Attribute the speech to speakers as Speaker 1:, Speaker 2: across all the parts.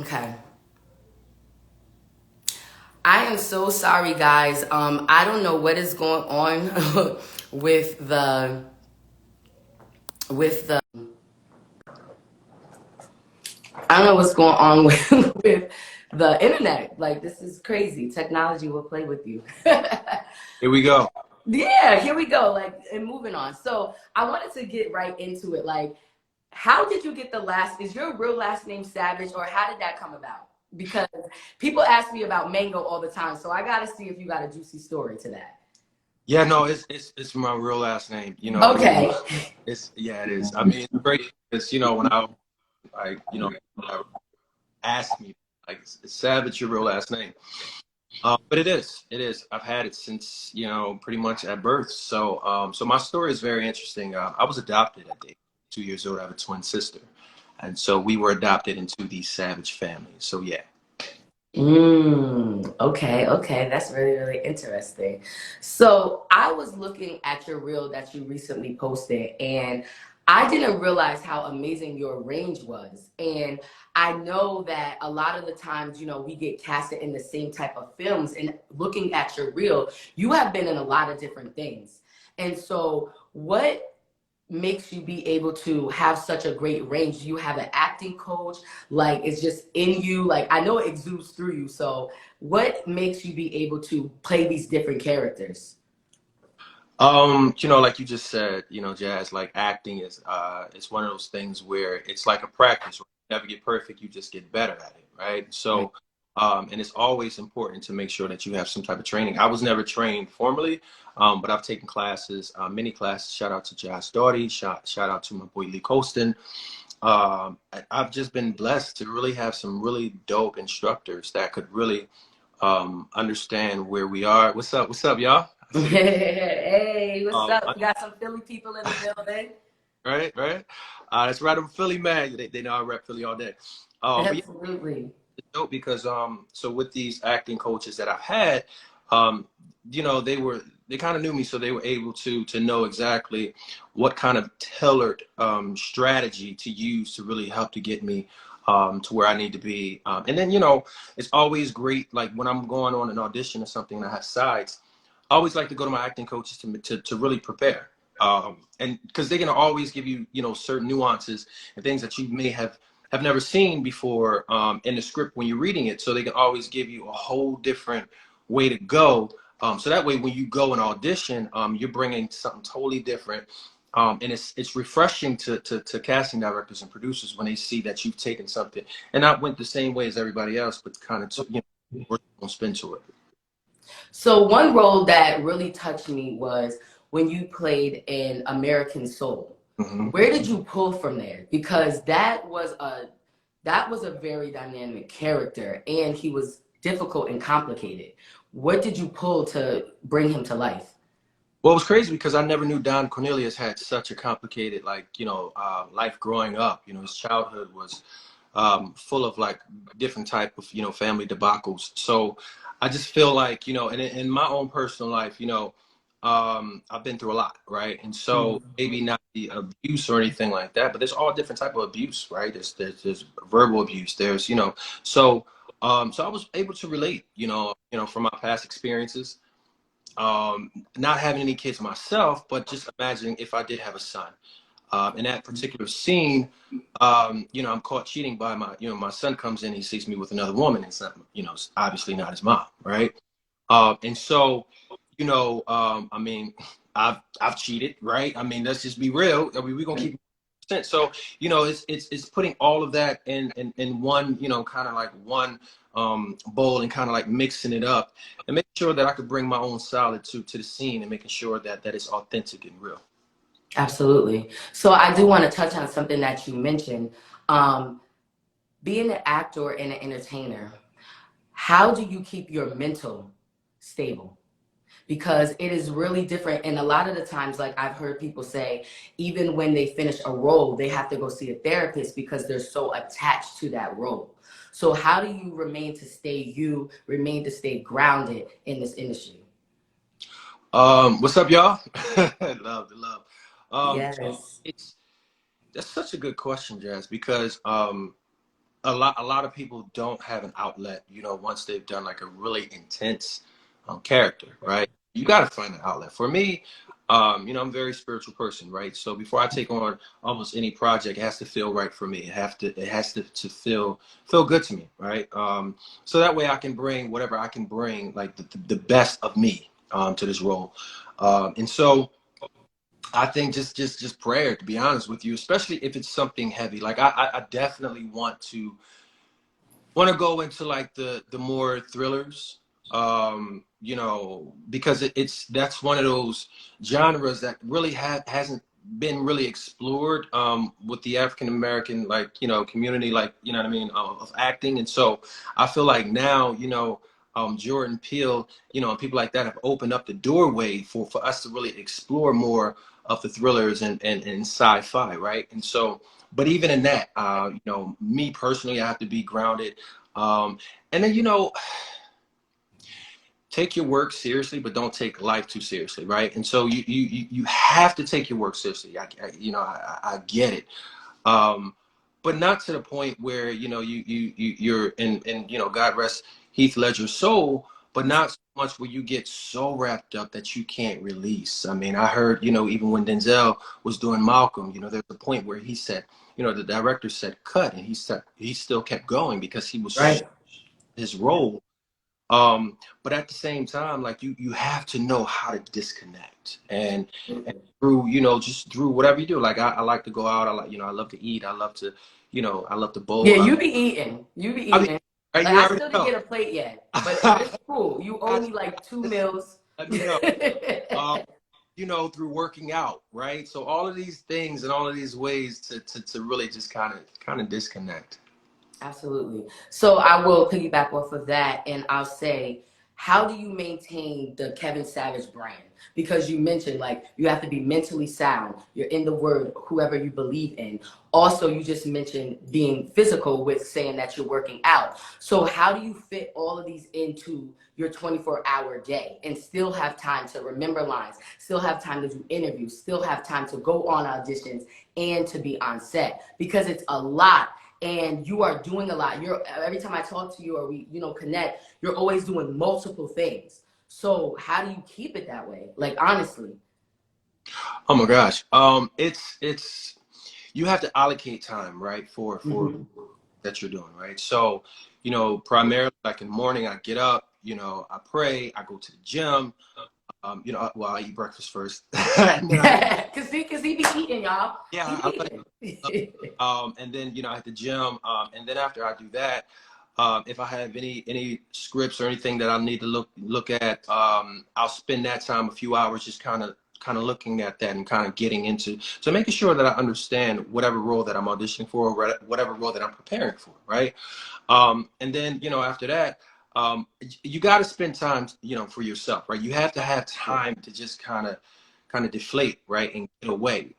Speaker 1: Okay. I am so sorry, guys. I don't know what is going on with the I don't know what's going on with with the internet. Like, this is crazy. Technology will play with you.
Speaker 2: Here we go.
Speaker 1: Yeah, here we go. Like, and moving on. So I wanted to get right into it. Like, how did you get the last? Is your real last name Savage, or how did that come about? Because people ask me about Mango all the time, so I gotta see if you got a juicy story to that.
Speaker 2: Yeah, no, it's my real last name.
Speaker 1: Okay.
Speaker 2: It's yeah, it is. I mean, it's great because when when I asked me like, is Savage your real last name? But it is. I've had it since pretty much at birth. So my story is very interesting. I was adopted at the age of 2 years old. I have a twin sister, and so we were adopted into the Savage family. So yeah.
Speaker 1: Okay, okay. That's really, really interesting. So I was looking at your reel that you recently posted, and I didn't realize how amazing your range was. And I know that a lot of the times, we get casted in the same type of films, and looking at your reel, you have been in a lot of different things. And so what makes you be able to have such a great range? Do you have an acting coach? Like, it's just in you? Like, I know it exudes through you. So what makes you be able to play these different characters?
Speaker 2: Like you just said, Jazz, like acting is it's one of those things where it's like a practice. You never get perfect, you just get better at it, right?
Speaker 1: Right.
Speaker 2: And it's always important to make sure that you have some type of training. I was never trained formally, but I've taken classes, many classes. Shout out to Josh Doherty, shout out to my boy Lee Colston. I've just been blessed to really have some really dope instructors that could really understand where we are. What's up? What's up, y'all? I see the
Speaker 1: Hey, what's
Speaker 2: um,
Speaker 1: up? We got some Philly people in the building.
Speaker 2: right, right. That's right. I'm Philly man. They know I rep Philly all day. But yeah,
Speaker 1: Absolutely.
Speaker 2: it's dope because so with these acting coaches that I've had, um, they kind of knew me, so they were able to know exactly what kind of tailored strategy to use to really help to get me to where I need to be. And then it's always great, like when I'm going on an audition or something and I have sides. I always like to go to my acting coaches to really prepare. And because they're gonna always give you, certain nuances and things that you may have never seen before in the script when you're reading it. So they can always give you a whole different way to go. So that way, when you go and audition, you're bringing something totally different. And it's refreshing to casting directors and producers when they see that you've taken something and not went the same way as everybody else, but kind of took, a spin to it.
Speaker 1: So one role that really touched me was when you played in American Soul.
Speaker 2: Mhm.
Speaker 1: Where did you pull from there? Because that was a very dynamic character, and he was difficult and complicated. What did you pull to bring him to life?
Speaker 2: Well, it was crazy because I never knew Don Cornelius had such a complicated, life growing up. His childhood was full of like different type of, family debacles. So I just feel like, and in my own personal life, I've been through a lot, right? And so maybe not the abuse or anything like that, but there's all different type of abuse, right? There's verbal abuse. There's, so so I was able to relate, from my past experiences, not having any kids myself, but just imagining if I did have a son. In that particular scene, I'm caught cheating by my son comes in, he sees me with another woman. It's not, it's obviously not his mom, right? And so, I mean, I've cheated, right? I mean, let's just be real. I mean, we're gonna keep it. So, it's putting all of that in one, kind of like one bowl and kind of like mixing it up and making sure that I could bring my own solid to the scene and making sure that it's authentic and real.
Speaker 1: Absolutely. So I do want to touch on something that you mentioned. Um, Being an actor and an entertainer, how do you keep your mental stable? Because it is really different. And a lot of the times, like I've heard people say, even when they finish a role, they have to go see a therapist because they're so attached to that role. So how do you remain to stay grounded in this industry?
Speaker 2: What's up, y'all? Love the love. So
Speaker 1: Yes.
Speaker 2: it's That's such a good question, Jazz, because a lot of people don't have an outlet, once they've done like a really intense character, right? You got to find an outlet. For me, I'm a very spiritual person, right? So before I take on almost any project, it has to feel right for me. It has to feel good to me, right? So that way I can bring whatever I can bring, like the best of me to this role. And so I think just prayer, to be honest with you, especially if it's something heavy. Like I definitely want to go into like the more thrillers, because it's that's one of those genres that really hasn't been really explored with the African American, like, community, like, what I mean, of acting. And so I feel like now, Jordan Peele, and people like that have opened up the doorway for us to really explore more of the thrillers and sci-fi, right? And so, but even in that, me personally, I have to be grounded. And then, take your work seriously, but don't take life too seriously, right? And so you have to take your work seriously. I get it, but not to the point where you're in, God rest Heath Ledger's soul, but not so much where you get so wrapped up that you can't release. I mean, I heard, even when Denzel was doing Malcolm, there's a point where he said, the director said cut, and he still kept going because he was
Speaker 1: Right.
Speaker 2: his role. But at the same time, like, you have to know how to disconnect, and through, just through whatever you do. Like I like to go out. I like, I love to eat. I love to
Speaker 1: Yeah,
Speaker 2: bowl.
Speaker 1: you be eating. You be
Speaker 2: I mean,
Speaker 1: eating.
Speaker 2: right,
Speaker 1: Like
Speaker 2: you
Speaker 1: I
Speaker 2: already
Speaker 1: still didn't
Speaker 2: know.
Speaker 1: get a plate yet, but it's cool. You owe me like two
Speaker 2: Just
Speaker 1: meals.
Speaker 2: let me know. Um, through working out, right? So all of these things and all of these ways to really just kind of disconnect.
Speaker 1: Absolutely. So I will piggyback off of that and I'll say, how do you maintain the Kevin Savage brand? Because you mentioned like you have to be mentally sound. You're in the word, whoever you believe in. Also, you just mentioned being physical with saying that you're working out. So how do you fit all of these into your 24-hour day and still have time to remember lines, still have time to do interviews, still have time to go on auditions and to be on set? Because it's a lot and you are doing a lot. You're every time I talk to you or we, connect, you're always doing multiple things. So how do you keep it that way? Like honestly.
Speaker 2: Oh my gosh. It's you have to allocate time, right, for
Speaker 1: Hmm.
Speaker 2: that you're doing, right? So, primarily like in the morning, I get up, I pray, I go to the gym, well, I eat breakfast first. And then
Speaker 1: Cause he be eating, y'all. He
Speaker 2: yeah,
Speaker 1: be eating.
Speaker 2: and then, at the gym, and then after I do that, if I have any scripts or anything that I need to look at, I'll spend that time, a few hours, just kind of looking at that and kind of getting into, so making sure that I understand whatever role that I'm auditioning for, or whatever role that I'm preparing for, right? And then, after that, you got to spend time, for yourself, right? You have to have time to just kind of deflate, right, and get away.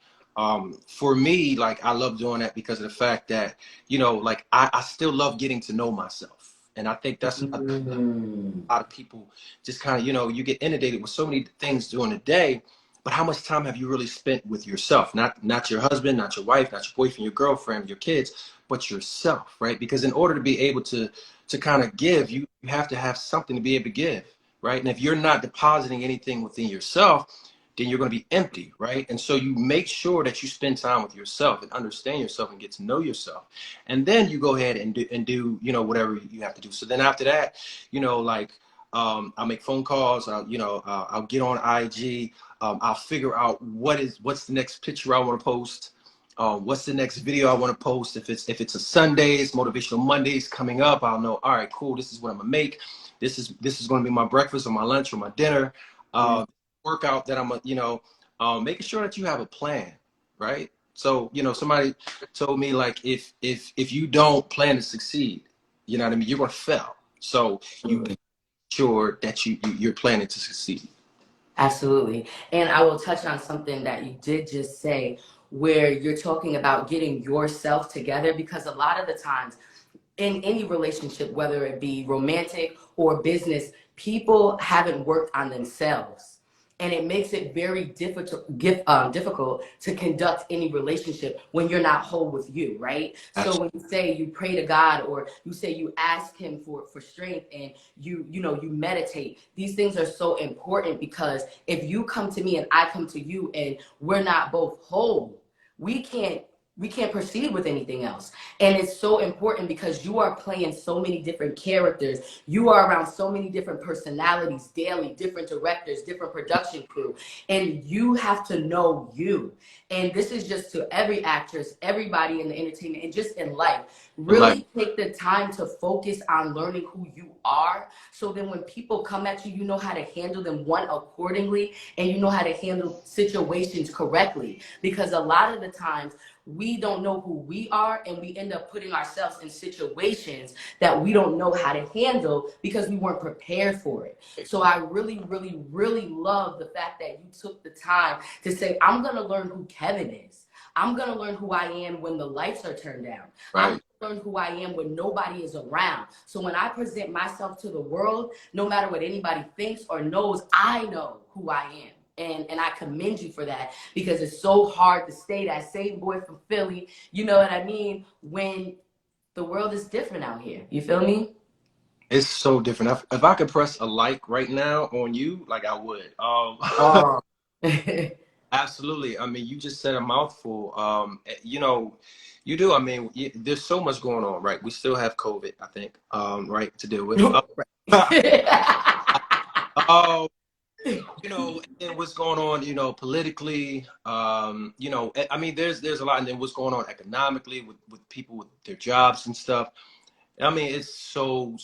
Speaker 2: For me, like, I love doing that because of the fact that, like, I still love getting to know myself. And I think that's a
Speaker 1: Mm.
Speaker 2: lot of people just kind of, you get inundated with so many things during the day, but how much time have you really spent with yourself? Not your husband, not your wife, not your boyfriend, your girlfriend, your kids, but yourself, right? Because in order to be able to kind of give, you have to have something to be able to give, right? And if you're not depositing anything within yourself, then you're going to be empty, right? And so you make sure that you spend time with yourself and understand yourself and get to know yourself, and then you go ahead and do whatever you have to do. So then after that, like, I'll make phone calls. I'll get on IG. I'll figure out what's the next picture I want to post. What's the next video I want to post? If it's a Sundays, motivational Mondays coming up, I'll know. All right, cool. This is what I'm gonna make. This is going to be my breakfast or my lunch or my dinner. Workout that I'm making sure that you have a plan, right? So, somebody told me, like, if you don't plan to succeed, you know what I mean, you're gonna fail. So you
Speaker 1: Absolutely.
Speaker 2: sure that you're planning to succeed.
Speaker 1: Absolutely. And I will touch on something that you did just say, where you're talking about getting yourself together, because a lot of the times in any relationship, whether it be romantic or business, people haven't worked on themselves. And it makes it very difficult to conduct any relationship when you're not whole with you, right? So when you say you pray to God, or you say you ask him for strength, and you meditate, these things are so important, because if you come to me and I come to you and we're not both whole, we can't proceed with anything else. And it's so important, because you are playing so many different characters. You are around so many different personalities daily, different directors, different production crew, and you have to know you. And this is just to every actress, everybody in the entertainment, and just in life. Really take the time to focus on learning who you are, so then when people come at you, you know how to handle them, one, accordingly, and you know how to handle situations correctly. Because a lot of the times, we don't know who we are, and we end up putting ourselves in situations that we don't know how to handle because we weren't prepared for it. So I really, really, really love the fact that you took the time to say, I'm going to learn who Kevin is. I'm going to learn who I am when the lights are turned down. I'm going to learn who I am when nobody is around. So when I present myself to the world, no matter what anybody thinks or knows, I know who I am. And I commend you for that, because it's so hard to stay that same boy from Philly, you know what I mean, when the world is different out here. You feel me?
Speaker 2: It's so different. If I could press a like right now on you, like I would.
Speaker 1: Oh.
Speaker 2: Absolutely. I mean, you just said a mouthful. You do. I mean, there's so much going on, right? We still have COVID, I think, right, to deal with. Oh, and what's going on, politically, I mean, there's a lot, and then what's going on economically with people with their jobs and stuff. I mean, it's so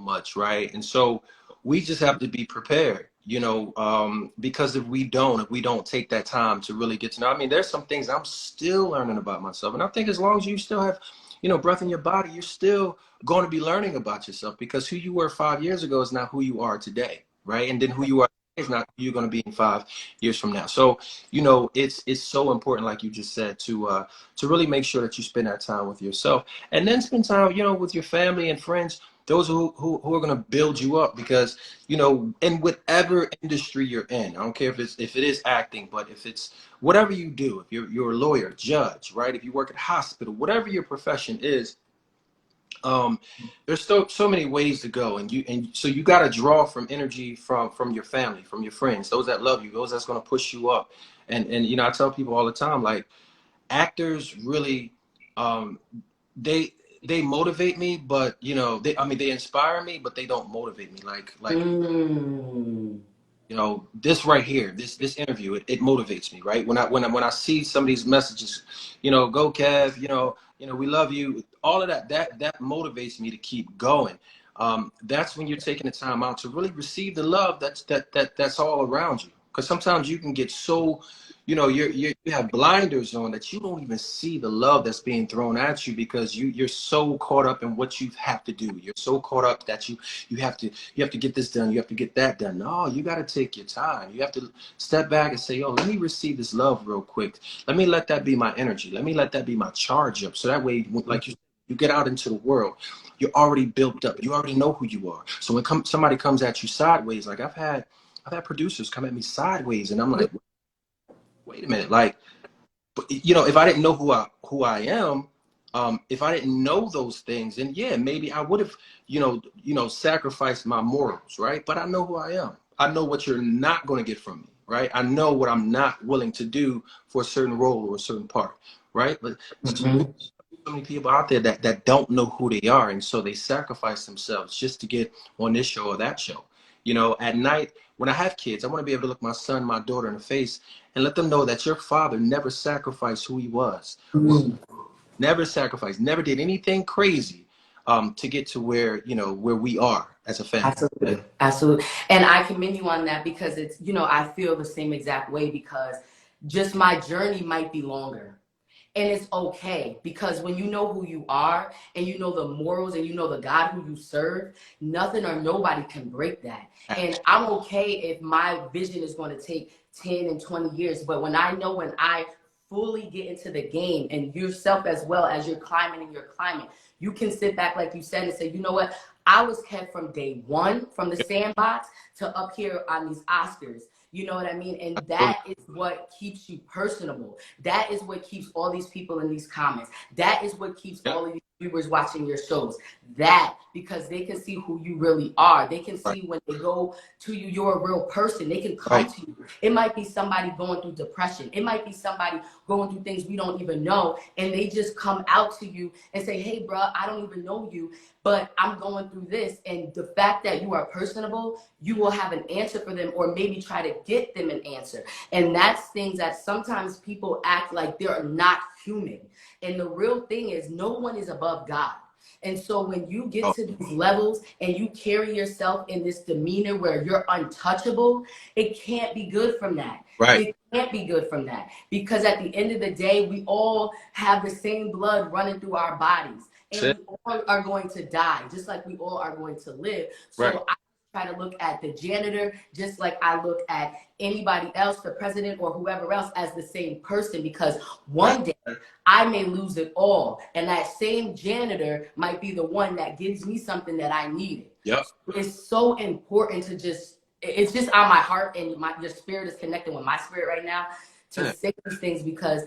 Speaker 2: much, right? And so we just have to be prepared, because if we don't take that time to really get to know, I mean, there's some things I'm still learning about myself. And I think as long as you still have, breath in your body, you're still going to be learning about yourself, because who you were 5 years ago is not who you are today, right? And then who you are today is not who you're going to be in 5 years from now. So, it's so important, like you just said, to really make sure that you spend that time with yourself, and then spend time, with your family and friends, those who are going to build you up, because, in whatever industry you're in, I don't care if it is acting, but if it's whatever you do, if you're a lawyer, judge, right? If you work at a hospital, whatever your profession is, there's so many ways to go, and so you got to draw from energy from your family, from your friends, those that love you, those that's going to push you up. And I tell people all the time, like, actors really, um, they they motivate me, but they inspire me, but they don't motivate me like
Speaker 1: Mm.
Speaker 2: this right here, this interview, it motivates me, right? When I see some of these messages, go Kev, we love you, all of that motivates me to keep going. That's when you're taking the time out to really receive the love that's all around you, because sometimes you can get so, you have blinders on, that you don't even see the love that's being thrown at you, because you're so caught up in what you have to do. You're so caught up that you have to get this done, you have to get that done. No, you got to take your time. You have to step back and say, yo, let me receive this love real quick. Let me let that be my energy. Let me let that be my charge up, so that way, like you get out into the world, you're already built up, you already know who you are. So when somebody comes at you sideways, like I've had producers come at me sideways, and I'm like, wait a minute, like, if I didn't know who I am, if I didn't know those things, then yeah, maybe I would have, sacrificed my morals, right? But I know who I am. I know what you're not going to get from me, right? I know what I'm not willing to do for a certain role or a certain part, right? But
Speaker 1: Mhm.
Speaker 2: so many people out there that don't know who they are, and so they sacrifice themselves just to get on this show or that show. At night when I have kids, I want to be able to look my son, my daughter in the face, and let them know that your father never sacrificed who he was,
Speaker 1: Mm.
Speaker 2: never sacrificed, never did anything crazy, to get to where we are as a family.
Speaker 1: Absolutely. Absolutely. And I commend you on that, because it's, I feel the same exact way, because just my journey might be longer. And it's okay, because when you know who you are, and you know the morals, and you know the God who you serve, nothing or nobody can break that. And I'm okay if my vision is going to take 10 and 20 years. But when I fully get into the game, and yourself as well, as you're climbing and you're climbing, you can sit back, like you said, and say, you know what? I was kept from day one, from the sandbox to up here on these Oscars. You know what I mean? And that is what keeps you personable. That is what keeps all these people in these comments. That is what keeps all of these viewers watching your shows. That, because they can see who you really are. They can see when they go to you, you're a real person. They can come to you. It might be somebody going through depression. It might be somebody going through things we don't even know. And they just come out to you and say, hey, bro, I don't even know you, but I'm going through this. And the fact that you are personable, you will have an answer for them, or maybe try to get them an answer. And that's things that sometimes people act like they're not human. And the real thing is, no one is above God. And so when you get to these levels and you carry yourself in this demeanor where you're untouchable, it can't be good from that. It can't be good from that, because at the end of the day, we all have the same blood running through our bodies, and we all are going to die, just like we all are going to live. So I try to look at the janitor just like I look at anybody else, the president or whoever else, as the same person, because one day I may lose it all, and that same janitor might be the one that gives me something that I needed. It's so important to just, it's just on my heart, and your spirit is connecting with my spirit right now to say these things, because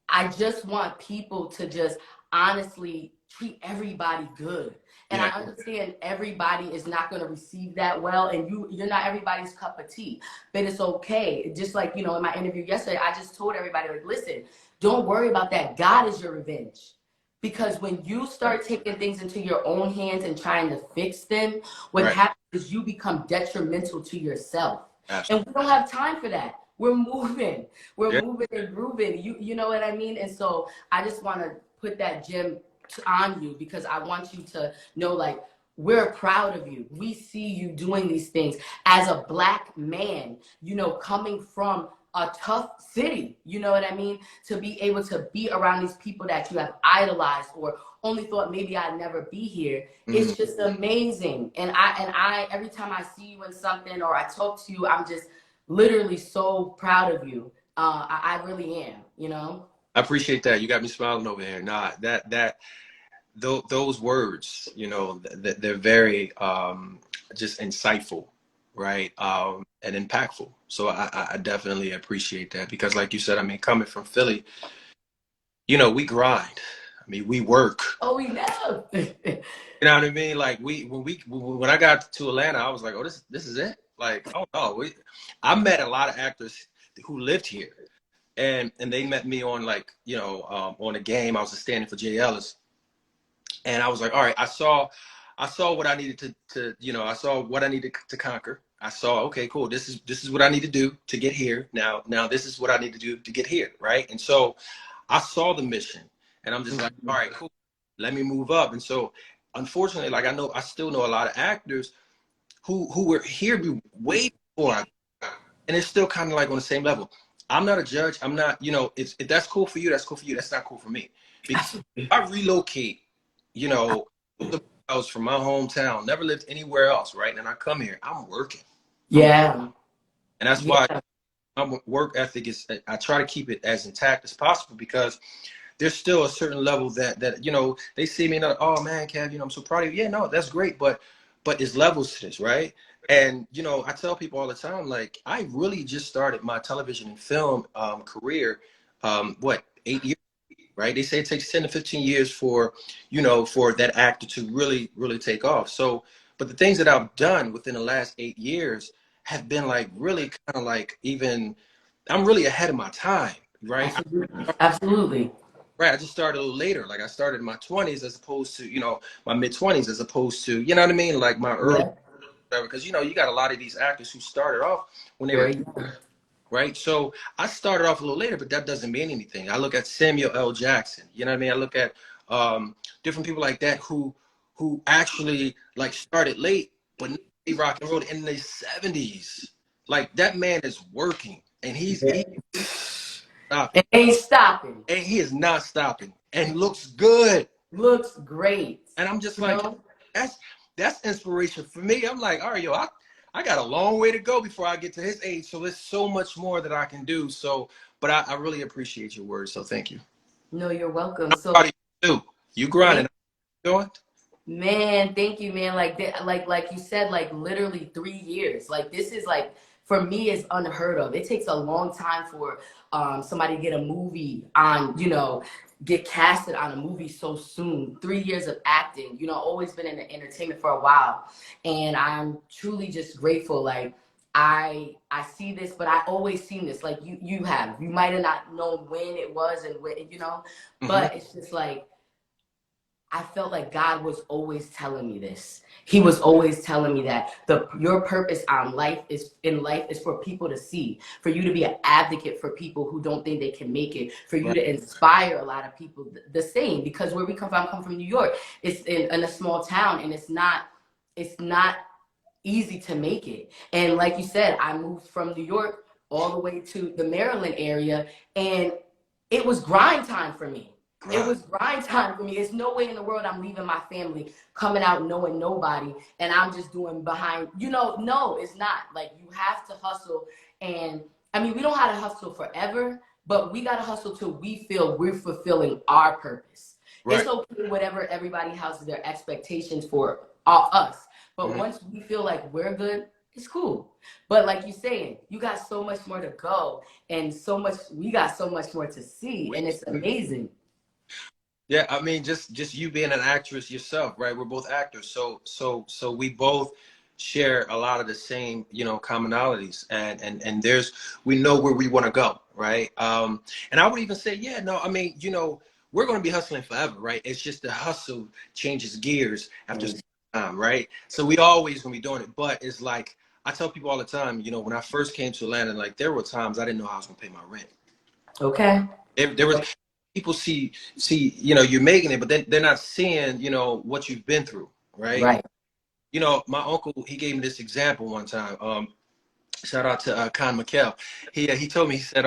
Speaker 1: I just want people to just honestly treat everybody good. And I understand everybody is not going to receive that well, and you're not everybody's cup of tea, but it's okay. Just like, in my interview yesterday, I just told everybody, like, listen, don't worry about that. God is your revenge. Because when you start taking things into your own hands and trying to fix them, what happens is you become detrimental to yourself. And we don't have time for that. We're moving. We're moving and grooving. You know what I mean? And so I just want to put that gem on you, because I want you to know, like, we're proud of you. We see you doing these things as a Black man, coming from a tough city, you know what I mean? To be able to be around these people that you have idolized or only thought maybe I'd never be here. It's just amazing. And I every time I see you in something or I talk to you, I'm just literally so proud of you. I really am.
Speaker 2: I appreciate that. You got me smiling over here. Nah, those words, they're very just insightful, right? And impactful. So I definitely appreciate that, because like you said, I mean, coming from Philly, we grind. I mean, we work.
Speaker 1: Oh, we know.
Speaker 2: You know what I mean? Like when I got to Atlanta, I was like, oh, this is it. Like, oh no, I met a lot of actors who lived here, and they met me on, like, on a game. I was just standing for Jay Ellis. And I was like, all right, I saw what I needed to I saw what I needed to conquer. I saw, okay, cool. This is what I need to do to get here. Now this is what I need to do to get here, right? And so I saw the mission, and I'm just like, all right, cool. Let me move up. And so, unfortunately, like, I still know a lot of actors who were here way before and it's still kind of like on the same level. I'm not a judge. I'm not, if that's cool for you, that's cool for you. That's not cool for me. Because if I relocate, I was from my hometown, never lived anywhere else, right? And I come here, I'm working.
Speaker 1: Yeah.
Speaker 2: And that's why my work ethic is, I try to keep it as intact as possible, because there's still a certain level that they see me and, oh man, Kev, I'm so proud of you. Yeah, no, that's great. But it's levels to this, right? And, I tell people all the time, like, I really just started my television and film career, 8 years, right? They say it takes 10 to 15 years for that actor to really, really take off. So, but the things that I've done within the last 8 years have been, like, really kind of like, I'm really ahead of my time, right?
Speaker 1: Absolutely.
Speaker 2: Right. I just started a little later. Like, I started in my 20s as opposed to, my mid 20s, as opposed to, you know what I mean? Like my early, because, you got a lot of these actors who started off when they were right. So I started off a little later, but that doesn't mean anything. I look at Samuel L. Jackson, you know what I mean? I look at different people like that who actually, like, started late, but they rock and roll in the 70s. Like, that man is working, and he's
Speaker 1: It ain't stopping.
Speaker 2: And he is not stopping, and looks good.
Speaker 1: Looks great.
Speaker 2: And I'm just like, that's inspiration for me. I'm like, all right, yo, I got a long way to go before I get to his age. So there's so much more that I can do. So, but I really appreciate your words. So thank you.
Speaker 1: No, you're welcome.
Speaker 2: I'm proud of you too. You grinding. Doing?
Speaker 1: Man, thank you, man. Like you said, like literally 3 years. Like, this is like for me is unheard of. It takes a long time for somebody to get a movie on, you know, get casted on a movie so soon. 3 years of acting, you know, always been in the entertainment for a while. And I'm truly just grateful. Like I see this, but I always seen this. Like you have. You might have not known when it was and when, you know, but it's just like I felt like God was always telling me this. He was always telling me that your purpose on life is for people to see, for you to be an advocate for people who don't think they can make it, for you to inspire a lot of people the same. Because where we come from, I come from New York. It's in a small town, and it's not easy to make it. And like you said, I moved from New York all the way to the Maryland area, and it was grind time for me. It was grind time for me. There's no way in the world I'm leaving my family, coming out knowing nobody, and I'm just doing behind, you know, no, it's not. Like, you have to hustle. And I mean, we don't have to hustle forever, but we got to hustle till we feel we're fulfilling our purpose. It's okay, whatever everybody has their expectations for us. But once we feel like we're good, it's cool. But like you're saying, you got so much more to go, and we got so much more to see, and it's amazing.
Speaker 2: Yeah, I mean, just you being an actress yourself, right? We're both actors, so we both share a lot of the same, you know, commonalities, and we know where we want to go, right? And I would even say, yeah, no, I mean, you know, we're going to be hustling forever, right? It's just the hustle changes gears after some time, right? So we always gonna be doing it, but it's like I tell people all the time, you know, when I first came to Atlanta, like there were times I didn't know how I was gonna pay my rent.
Speaker 1: Okay.
Speaker 2: There was people see, you know, you're making it, but then they're not seeing, you know, what you've been through, right?
Speaker 1: Right.
Speaker 2: You know, my uncle, he gave me this example one time. Shout out to Con McKell. He told me, he said,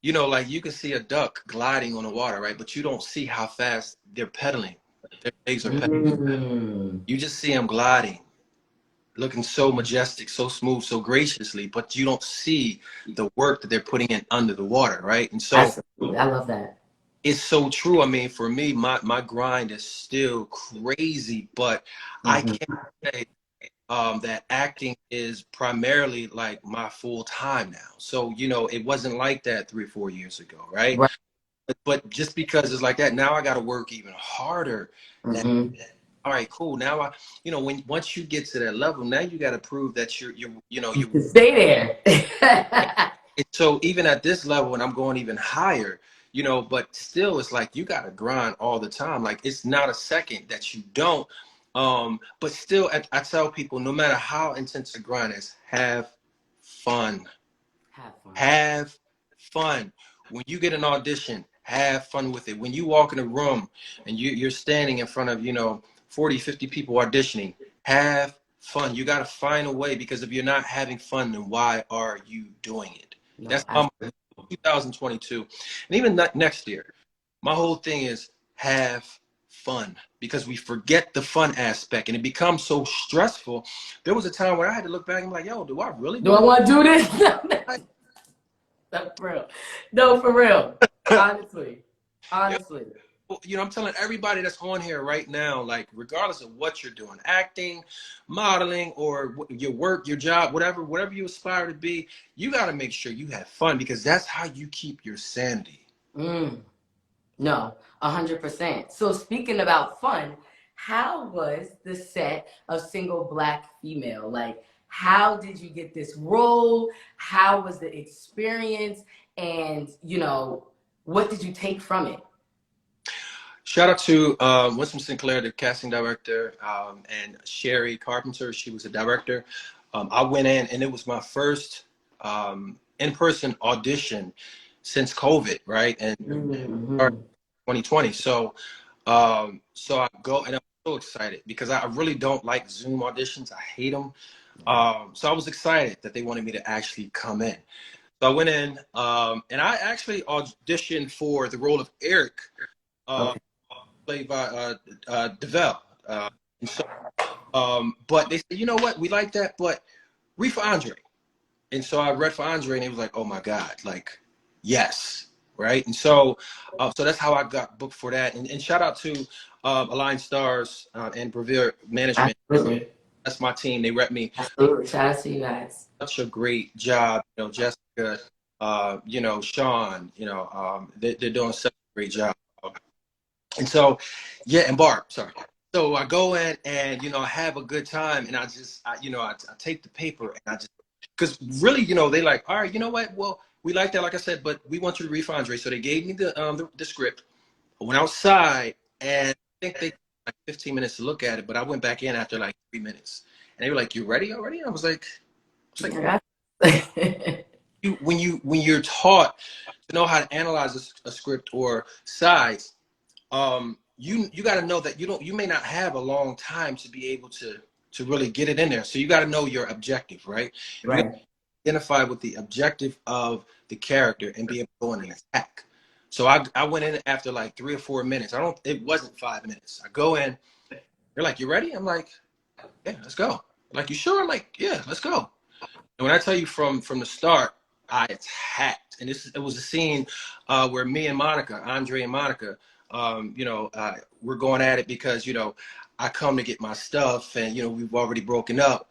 Speaker 2: you know, like you can see a duck gliding on the water, right? But you don't see how fast they're pedaling. Their legs are pedaling. You just see them gliding, looking so majestic, so smooth, so graciously, but you don't see the work that they're putting in under the water, right? And so
Speaker 1: Absolutely. I love that.
Speaker 2: it's so true. I mean, for me, my grind is still crazy, but I can't say that acting is primarily like my full time now. So, you know, it wasn't like that 3 or 4 years ago, right?
Speaker 1: Right.
Speaker 2: But just because it's like that, now I got to work even harder. All right, cool. Now you know, once you get to that level, now you got to prove that you know, you
Speaker 1: Stay there.
Speaker 2: so even at this level, and I'm going even higher, you know, but still it's like you got to grind all the time. Like it's not a second that you don't. But still, I tell people, no matter how intense the grind is, have fun.
Speaker 1: Have fun.
Speaker 2: Have fun. When you get an audition, have fun with it. When you walk in a room and you're standing in front of, you know, 40, 50 people auditioning, have fun. You got to find a way, because if you're not having fun, then why are you doing it?
Speaker 1: No,
Speaker 2: That's how 2022. And even next year, my whole thing is have fun, because we forget the fun aspect and it becomes so stressful. There was a time where I had to look back and be like, yo, do I really
Speaker 1: do I want to do this? No, for real. No, for real. Honestly. Honestly.
Speaker 2: You know, I'm telling everybody that's on here right now, like, regardless of what you're doing, acting, modeling, or your work, your job, whatever you aspire to be, you got to make sure you have fun, because that's how you keep your sanity.
Speaker 1: No, 100%. So speaking about fun, how was the set of Single Black Female? Like, how did you get this role? How was the experience? And, you know, what did you take from it?
Speaker 2: Shout out to Winston Sinclair, the casting director, and Sherry Carpenter. She was a director. I went in, and it was my first in-person audition since COVID, right? And 2020. So I go, and I'm so excited because I really don't like Zoom auditions. I hate them. So I was excited that they wanted me to actually come in. So I went in, and I actually auditioned for the role of Eric, played by DeVell. And so, but they said, you know what, we like that, but read for Andre. And so I read for Andre, and he was like, oh my God, like, yes, right? And so so that's how I got booked for that. And shout out to Align Stars and Brevere Management.
Speaker 1: Absolutely.
Speaker 2: that's my team. They rep me.
Speaker 1: Absolutely. Shout out to you guys.
Speaker 2: Such a great job. You know, Jessica, you know, Sean, you know, they're doing such a great job. And so, yeah, and Barb, sorry. So I go in and, you know, I have a good time, and you know, I take the paper and I just, because really, you know, they like, all right, you know what? Well, we like that, like I said, but we want you to refund, Andre. So they gave me the script. I went outside, and I think they took like 15 minutes to look at it, but I went back in after like 3 minutes, and they were like, "You ready already?" I was like, when you're taught to know how to analyze a script or size, you got to know that you may not have a long time to be able to really get it in there. So you got to know your objective, right? You got
Speaker 1: Right.
Speaker 2: to identify with the objective of the character and be able to go in and attack. So I went in after like 3 or 4 minutes. It wasn't 5 minutes. I go in, they're like, "You ready?" I'm like, "Yeah, let's go." Like, "You sure?" I'm like, "Yeah, let's go." And when I tell you from the start, I attacked. And it was a scene where me and Monica, Andre and Monica, you know, we're going at it because, you know, I come to get my stuff, and, you know, we've already broken up.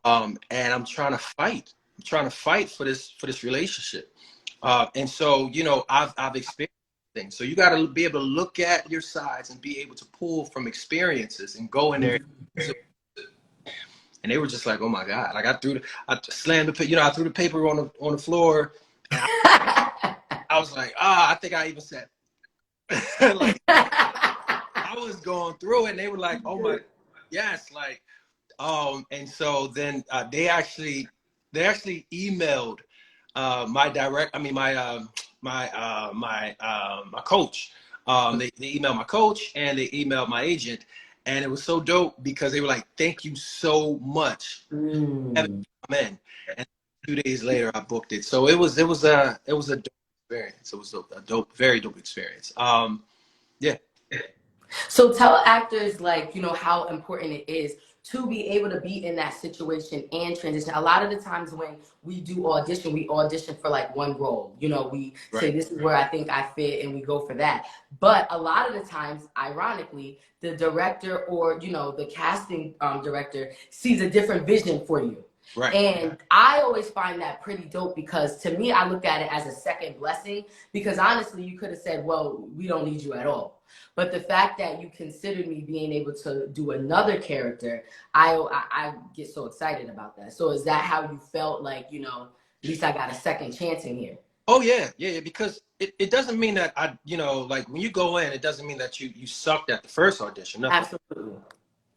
Speaker 2: And I'm trying to fight. I'm trying to fight for this relationship. And so, you know, I've experienced things. So you got to be able to look at your sides and be able to pull from experiences and go in there. And they were just like, "Oh my God!" Like I slammed you know, I threw the paper on the floor, and I was like, I think I even said, like, I was going through it, and they were like, "Oh my, yes!" Like, and so then they actually emailed my direct, I mean my coach. They emailed my coach, and they emailed my agent, and it was so dope because they were like, "Thank you so much."
Speaker 1: Mm.
Speaker 2: Come in, and 2 days later I booked it. So it was a dope experience. It was a dope, very dope experience. Yeah.
Speaker 1: So tell actors, like, you know, how important it is to be able to be in that situation and transition. A lot of the times when we do audition, we audition for like one role. You know, we say,
Speaker 2: Right.
Speaker 1: "This is where I think I fit," and we go for that. But a lot of the times, ironically, the director or, you know, the casting director sees a different vision for you.
Speaker 2: Right.
Speaker 1: And I always find that pretty dope because to me, I look at it as a second blessing because honestly, you could have said, "Well, we don't need you at all." But the fact that you considered me being able to do another character, I get so excited about that. So is that how you felt, like, you know, at least I got a second chance in here?
Speaker 2: Oh yeah. Because it doesn't mean that you know, like when you go in, it doesn't mean that you sucked at the first audition. Nothing.
Speaker 1: Absolutely.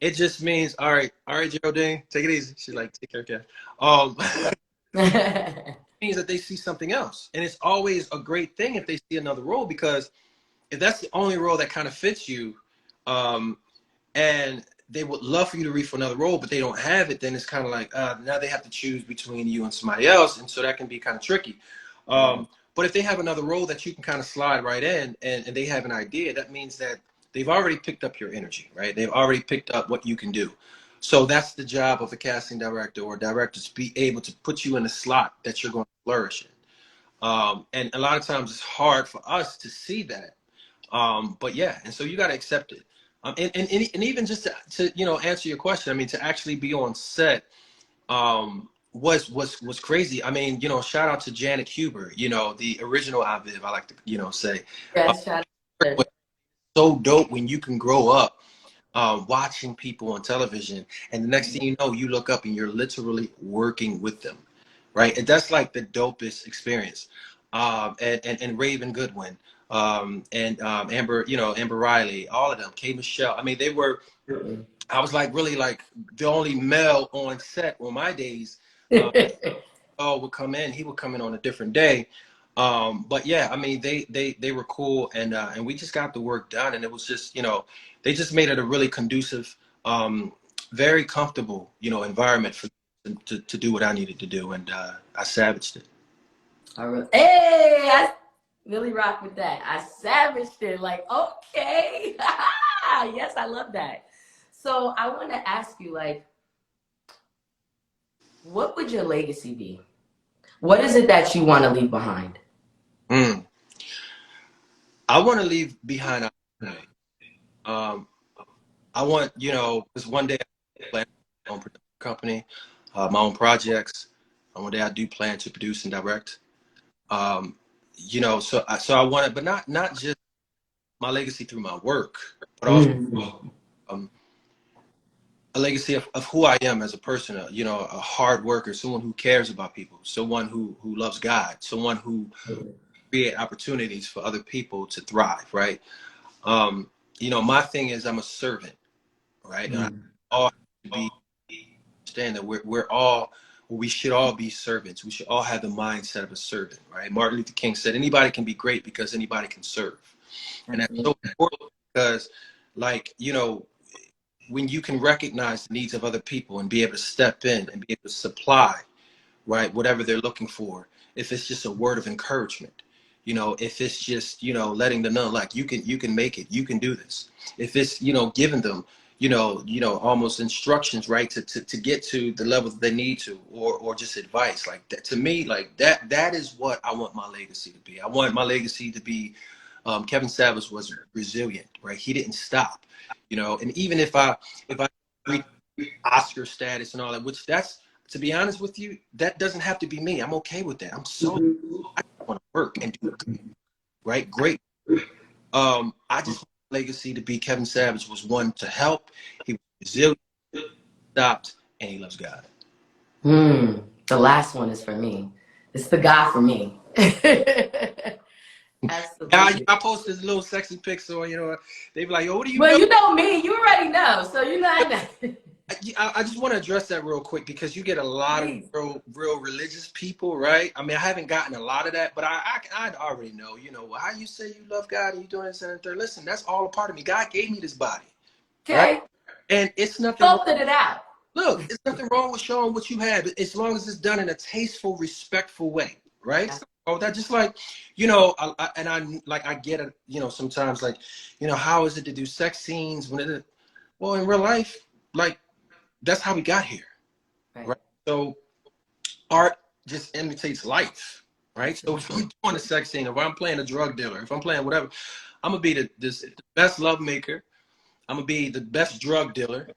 Speaker 2: It just means, all right, Geraldine, take it easy. She's like, "Take care, Kat." Um, means that they see something else, and it's always a great thing if they see another role, because if that's the only role that kind of fits you, um, and they would love for you to read for another role, but they don't have it, then it's kind of like now they have to choose between you and somebody else, and so that can be kind of tricky.
Speaker 1: Right.
Speaker 2: But if they have another role that you can kind of slide right in, and they have an idea, that means that they've already picked up your energy, right? They've already picked up what you can do. So that's the job of a casting director or director, to be able to put you in a slot that you're going to flourish in. And a lot of times it's hard for us to see that. But yeah, and so you got to accept it. And even just to, you know, answer your question, I mean, to actually be on set was crazy. I mean, you know, shout out to Janet Huber, you know, the original Aviv, I like to, you know, say.
Speaker 1: Yes, shout out.
Speaker 2: It's so dope when you can grow up watching people on television, and the next thing you know, you look up and you're literally working with them, right? And that's like the dopest experience. And Raven Goodwin, and Amber, you know, Amber Riley, all of them, K. Michelle. I mean, they were. I was like really like the only male on set on my days. Uh, oh, would come in. He would come in on a different day. But yeah, I mean, they were cool, and we just got the work done, and it was just, you know, they just made it a really conducive, very comfortable, you know, environment for to do what I needed to do, and I savaged it.
Speaker 1: Hey, I really rock with that. I savaged it. Like, okay. Yes, I love that. So I want to ask you, like, what would your legacy be? What is it that you want to leave behind?
Speaker 2: Mm. I want to leave behind a opportunity. Um, I want, you know, because one day I plan on production. company, my own projects. One day I do plan to produce and direct. You know, so I want it, but not just my legacy through my work, but also
Speaker 1: Mm.
Speaker 2: um, a legacy of who I am as a person. You know, a hard worker, someone who cares about people, someone who loves God, someone who create opportunities for other people to thrive. Right. You know, my thing is I'm a servant. Right. And I
Speaker 1: Mm.
Speaker 2: all to be understand that we're all we should all be servants. We should all have the mindset of a servant. Right. Martin Luther King said anybody can be great because anybody can serve. And that's so important because, like, you know, when you can recognize the needs of other people and be able to step in and be able to supply, right, whatever they're looking for, if it's just a word of encouragement, you know, if it's just, you know, letting them know, like, you can make it, you can do this. If it's, you know, giving them, almost instructions, right, to get to the level that they need to, or just advice like that. To me, like that is what I want my legacy to be. I want my legacy to be Kevin Savage was resilient, right? He didn't stop, you know. And even if I reach Oscar status and all that, which that's to be honest with you, that doesn't have to be me. I'm okay with that. I want to work and do good, right? Great. I just want my legacy to be Kevin Savage was one to help. He was resilient, stopped, and he loves God.
Speaker 1: The last one is for me. It's the guy for me.
Speaker 2: Yeah,
Speaker 1: Absolutely.
Speaker 2: I posted this little sexy pic, so you know they be like, "Yo, what do you
Speaker 1: Well,
Speaker 2: know?"
Speaker 1: you know me. You already know. So you know I know.
Speaker 2: I just want to address that real quick because you get a lot of
Speaker 1: Please.
Speaker 2: real religious people, right? I mean, I haven't gotten a lot of that, but I already know, you know, how you say you love God and you doing this and third. Listen, that's all a part of me. God gave me this body, right?
Speaker 1: Okay.
Speaker 2: And it's nothing wrong.
Speaker 1: Sculpted it out.
Speaker 2: Look, it's nothing wrong with showing what you have, as long as it's done in a tasteful, respectful way, right? Oh, that just like, you know, I get it, you know, sometimes like, you know, how is it to do sex scenes when it, well, in real life, like that's how we got here,
Speaker 1: Right.
Speaker 2: right? So art just imitates life, right? So if I'm doing a sex scene, if I'm playing a drug dealer, if I'm playing whatever, I'm gonna be the best love maker. I'm gonna be the best drug dealer.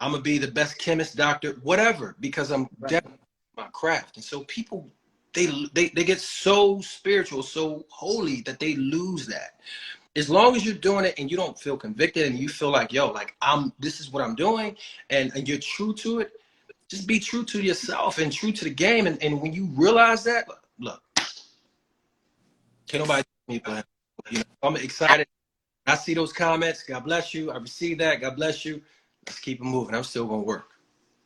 Speaker 2: I'm gonna be the best chemist, doctor, whatever, because I'm
Speaker 1: Right.
Speaker 2: dedicated to my craft. And so people, they get so spiritual, so holy that they lose that. As long as you're doing it and you don't feel convicted and you feel like, yo, like this is what I'm doing, and you're true to it, just be true to yourself and true to the game. And when you realize that, look, can't nobody tell me, but you know, I'm excited. I see those comments. God bless you. I receive that. God bless you. Let's keep it moving. I'm still gonna work.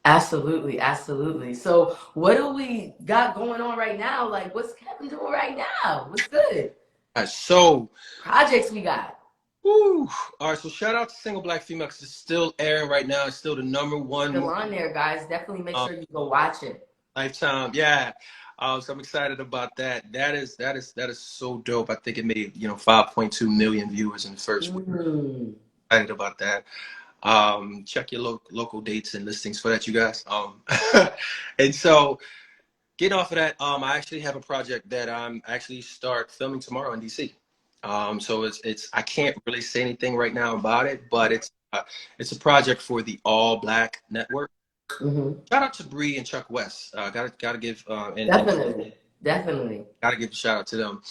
Speaker 1: Absolutely, absolutely. So, what do we got going on right now? Like, what's Kevin doing right now? What's good?
Speaker 2: All right, so
Speaker 1: Projects we got.
Speaker 2: whew, all right, so shout out to Single Black Female because it's still airing right now. It's still the number one
Speaker 1: Still
Speaker 2: movie,
Speaker 1: on there, guys. Definitely make
Speaker 2: um,
Speaker 1: sure you go watch it.
Speaker 2: Lifetime. Yeah. So I'm excited about that. That is so dope. I think it made, you know, 5.2 million viewers in the first week.
Speaker 1: Mm.
Speaker 2: Excited about that. Check your local dates and listings for that, you guys. And so getting off of that, I actually have a project that I'm actually start filming tomorrow in DC. So it's I can't really say anything right now about it, but it's a project for the All Black Network.
Speaker 1: Hmm.
Speaker 2: Shout out to Bree and Chuck West. Gotta give and
Speaker 1: Definitely, definitely.
Speaker 2: gotta give a shout out to them.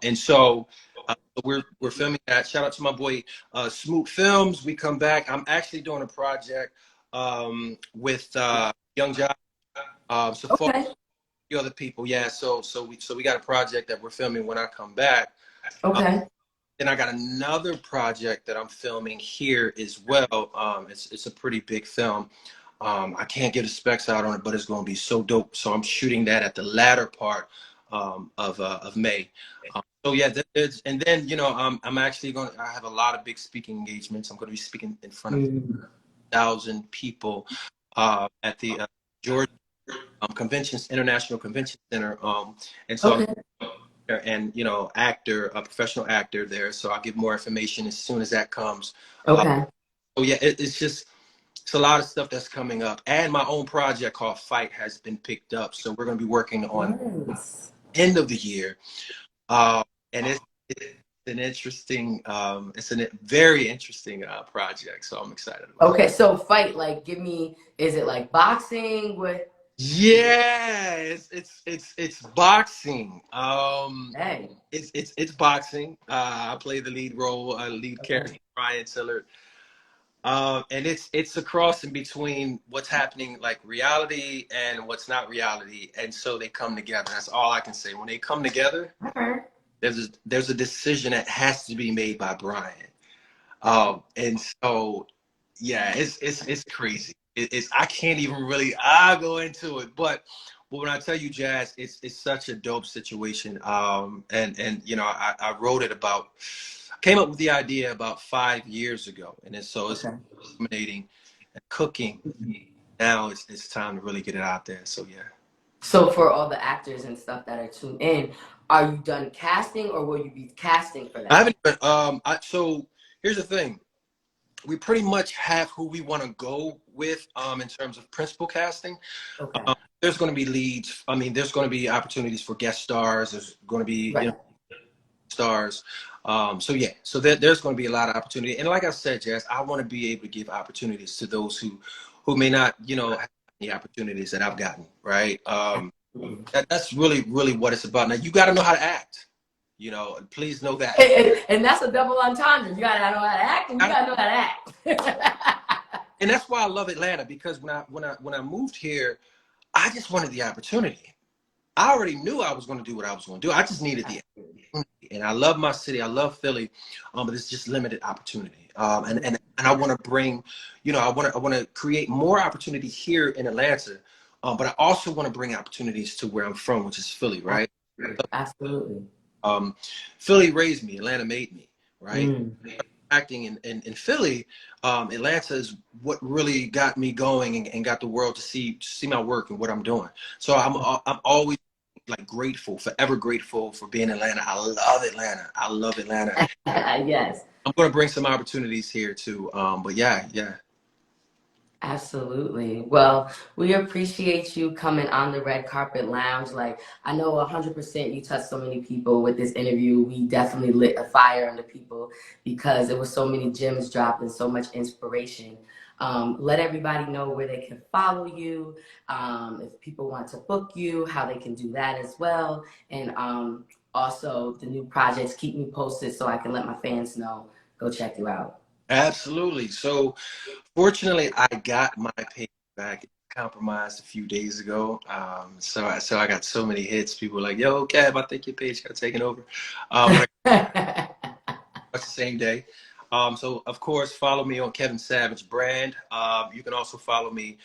Speaker 2: And so we're filming that. Shout out to my boy Smoot Films. We come back. I'm actually doing a project with Young Josh. So for a
Speaker 1: Okay,
Speaker 2: few other people, yeah. So we got a project that we're filming when I come back. Uh,
Speaker 1: okay.
Speaker 2: then I got another project that I'm filming here as well. It's a pretty big film. I can't get the specs out on it, but it's going to be so dope. So I'm shooting that at the latter part of May. So yeah, and then you know I'm actually going. I have a lot of big speaking engagements. I'm going to be speaking in front of
Speaker 1: Mm.
Speaker 2: 1,000 people at the Georgia International Convention Center. And so
Speaker 1: Okay,
Speaker 2: and you know a professional actor there. So I'll give more information as soon as that comes. Uh,
Speaker 1: okay.
Speaker 2: so yeah, it's a lot of stuff that's coming up, and my own project called Fight has been picked up. So we're going to be working on
Speaker 1: Nice.
Speaker 2: end of the year, uh, and an interesting, it's a very interesting project. So I'm excited about it.
Speaker 1: Okay, so fight, like, give me, is it like boxing? What?
Speaker 2: Yeah, it's boxing.
Speaker 1: Hey,
Speaker 2: It's boxing. I play the lead role, lead
Speaker 1: okay.
Speaker 2: character, Brian Tiller. And it's a cross in between what's happening like reality and what's not reality, and so they come together. That's all I can say. When they come together,
Speaker 1: Okay.
Speaker 2: there's a decision that has to be made by Brian. And so yeah, it's crazy. It's I can't even really I go into it, but when I tell you, Jazz, it's such a dope situation. And you know, I wrote it about, came up with the idea about 5 years ago, and it's
Speaker 1: Okay.
Speaker 2: dominating and cooking. Now it's time to really get it out there. So yeah.
Speaker 1: So for all the actors and stuff that are tuned in, are you done casting or will you be casting for
Speaker 2: I
Speaker 1: that?
Speaker 2: haven't even so here's the thing. We pretty much have who we want to go with in terms of principal casting.
Speaker 1: Okay.
Speaker 2: There's going to be leads. I mean, there's going to be opportunities for guest stars. There's going to be, you know,
Speaker 1: Right.
Speaker 2: stars. So yeah, so there's going to be a lot of opportunity. And like I said, Jazz, I want to be able to give opportunities to those who may not, you know, have the opportunities that I've gotten. Right. That's really what it's about. Now you got to know how to act. You know, please know that.
Speaker 1: And that's a double entendre. You gotta know how to act and you gotta know how to act.
Speaker 2: And that's why I love Atlanta, because when I moved here, I just wanted the opportunity. I already knew I was going to do what I was going to do. I just needed the opportunity. And I love my city. I love Philly, but it's just limited opportunity. And I want to bring, you know, I want to create more opportunity here in Atlanta, but I also want to bring opportunities to where I'm from, which is Philly, right?
Speaker 1: Absolutely.
Speaker 2: Um, Philly raised me. Atlanta made me, right?
Speaker 1: Mm.
Speaker 2: Acting in Philly, Atlanta is what really got me going and got the world to see my work and what I'm doing. So I'm always like grateful, forever grateful for being in Atlanta. I love Atlanta. I love Atlanta.
Speaker 1: Yes.
Speaker 2: I'm going to bring some opportunities here too. But yeah.
Speaker 1: Absolutely. Well, we appreciate you coming on the Red Carpet Lounge. Like, I know 100% you touched so many people with this interview. We definitely lit a fire under people because there was so many gems dropped and so much inspiration. Let everybody know where they can follow you. If people want to book you, how they can do that as well. And also the new projects, keep me posted so I can let my fans know. Go check you out.
Speaker 2: Absolutely. So fortunately, I got my page back. It compromised a few days ago. So I got so many hits. People were like, "Yo, Kev, I think your page got taken over." But That's the same day. So of course, follow me on Kevin Savage Brand. You can also follow me,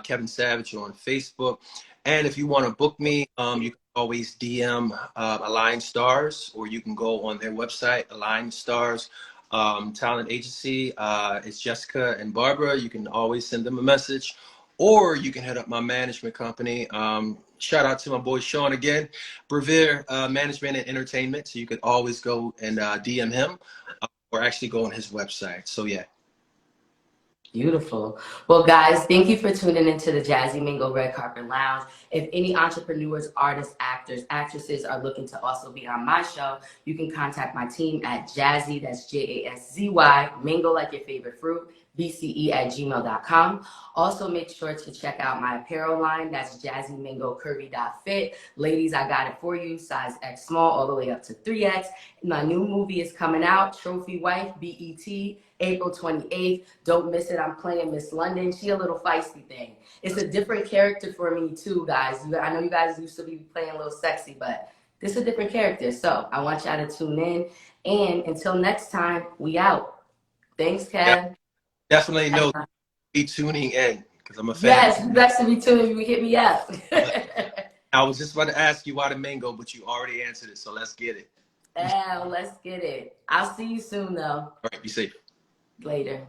Speaker 2: Kevin Savage, on Facebook. And if you want to book me, you can always DM Align Stars, or you can go on their website, Align Stars Talent Agency. It's Jessica and Barbara. You can always send them a message, or you can hit up my management company. Shout out to my boy Sean again, Brevere Management and Entertainment. So you could always go and DM him, or actually go on his website. So yeah.
Speaker 1: Beautiful. Well, guys, thank you for tuning into the Jaszy Mango Red Carpet Lounge. If any entrepreneurs, artists, actors, actresses are looking to also be on my show, you can contact my team at Jaszy, that's Jazzy, Mango like your favorite fruit, bce@gmail.com. Also, make sure to check out my apparel line. That's Jaszy Mango Curvy Fit. Ladies, I got it for you. Size X small all the way up to 3X. My new movie is coming out, Trophy Wife, BET, April 28th. Don't miss it. I'm playing Miss London. She a little feisty thing. It's a different character for me too, guys. I know you guys used to be playing a little sexy, but this is a different character. So I want y'all to tune in. And until next time, we out. Thanks,
Speaker 2: Yeah,
Speaker 1: Kev.
Speaker 2: definitely know, be tuning in, because I'm a fan.
Speaker 1: Yes, you guys should be tuning in. You hit me up.
Speaker 2: I was just about to ask you why the mango, but you already answered it. So let's get it.
Speaker 1: Yeah, let's get it. I'll see you soon, though.
Speaker 2: All right, be safe.
Speaker 1: Later.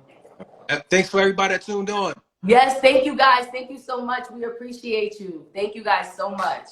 Speaker 2: Thanks for everybody that tuned on.
Speaker 1: Yes, thank you guys. Thank you so much. We appreciate you. Thank you guys so much.